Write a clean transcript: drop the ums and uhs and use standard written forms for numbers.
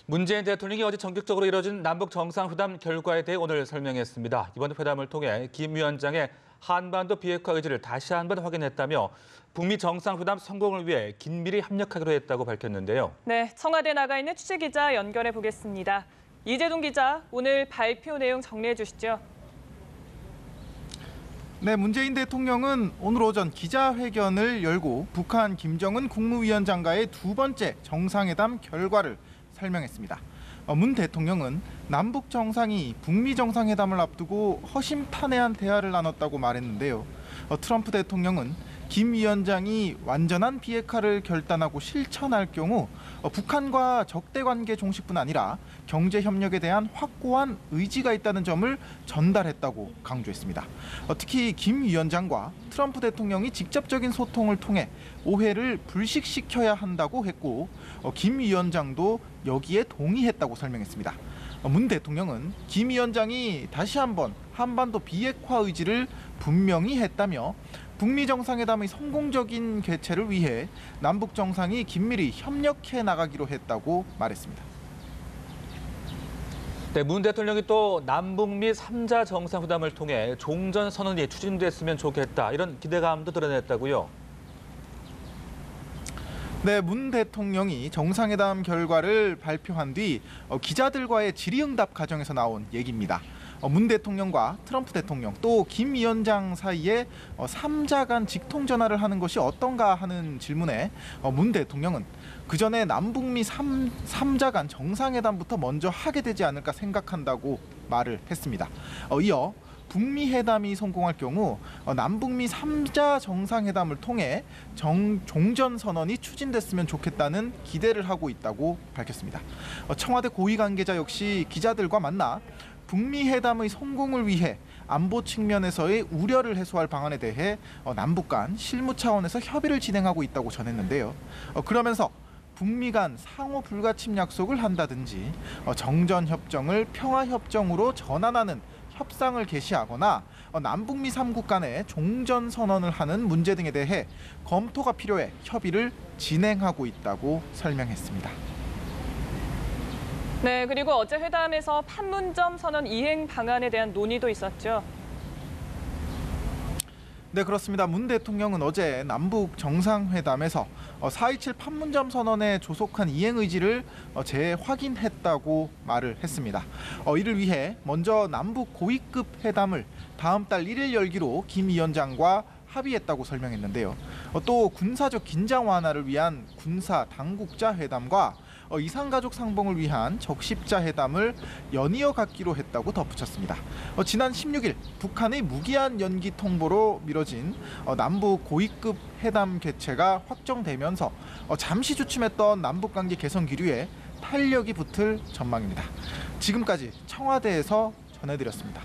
문재인 대통령이 어제 전격적으로 이뤄진 남북 정상회담 결과에 대해 오늘 설명했습니다. 이번 회담을 통해 김 위원장의 한반도 비핵화 의지를 다시 한번 확인했다며 북미 정상회담 성공을 위해 긴밀히 협력하기로 했다고 밝혔는데요. 네, 청와대 나가 있는 취재기자 연결해 보겠습니다. 이재동 기자, 오늘 발표 내용 정리해 주시죠. 네, 문재인 대통령은 오늘 오전 기자회견을 열고 북한 김정은 국무위원장과의 두 번째 정상회담 결과를 설명했습니다. 문 대통령은 남북 정상이 북미 정상회담을 앞두고 허심탄회한 대화를 나눴다고 말했는데요. 트럼프 대통령은 김 위원장이 완전한 비핵화를 결단하고 실천할 경우 북한과 적대 관계 종식뿐 아니라 경제 협력에 대한 확고한 의지가 있다는 점을 전달했다고 강조했습니다. 특히 김 위원장과 트럼프 대통령이 직접적인 소통을 통해 오해를 불식시켜야 한다고 했고 김 위원장도 여기에 동의했다고 설명했습니다. 문 대통령은 김 위원장이 다시 한번 한반도 비핵화 의지를 분명히 했다며 북미 정상회담의 성공적인 개최를 위해 남북 정상이 긴밀히 협력해 나가기로 했다고 말했습니다. 네, 문 대통령이 또 남북미 3자 정상회담을 통해 종전 선언이 추진됐으면 좋겠다 이런 기대감도 드러냈다고요. 네, 문 대통령이 정상회담 결과를 발표한 뒤 기자들과의 질의응답 과정에서 나온 얘기입니다. 문 대통령과 트럼프 대통령 또 김 위원장 사이에 3자 간 직통 전화를 하는 것이 어떤가 하는 질문에 문 대통령은 그 전에 남북미 3자 간 정상회담부터 먼저 하게 되지 않을까 생각한다고 말을 했습니다. 이어 북미 회담이 성공할 경우 남북미 3자 정상회담을 통해 종전 선언이 추진됐으면 좋겠다는 기대를 하고 있다고 밝혔습니다. 청와대 고위 관계자 역시 기자들과 만나 북미 회담의 성공을 위해 안보 측면에서의 우려를 해소할 방안에 대해 남북 간 실무 차원에서 협의를 진행하고 있다고 전했는데요. 그러면서 북미 간 상호 불가침 약속을 한다든지 정전 협정을 평화 협정으로 전환하는 협상을 개시하거나 남북미 3국 간의 종전 선언을 하는 문제 등에 대해 검토가 필요해 협의를 진행하고 있다고 설명했습니다. 네, 그리고 어제 회담에서 판문점 선언 이행 방안에 대한 논의도 있었죠. 네, 그렇습니다. 문 대통령은 어제 남북 정상회담에서 4.27 판문점 선언에 조속한 이행 의지를 재확인했다고 말을 했습니다. 이를 위해 먼저 남북 고위급 회담을 다음 달 1일 열기로 김 위원장과 합의했다고 설명했는데요. 또 군사적 긴장 완화를 위한 군사 당국자 회담과 이산가족 상봉을 위한 적십자 회담을 연이어 갖기로 했다고 덧붙였습니다. 지난 16일 북한의 무기한 연기 통보로 미뤄진 남북 고위급 회담 개최가 확정되면서 잠시 주춤했던 남북관계 개선 기류에 탄력이 붙을 전망입니다. 지금까지 청와대에서 전해드렸습니다.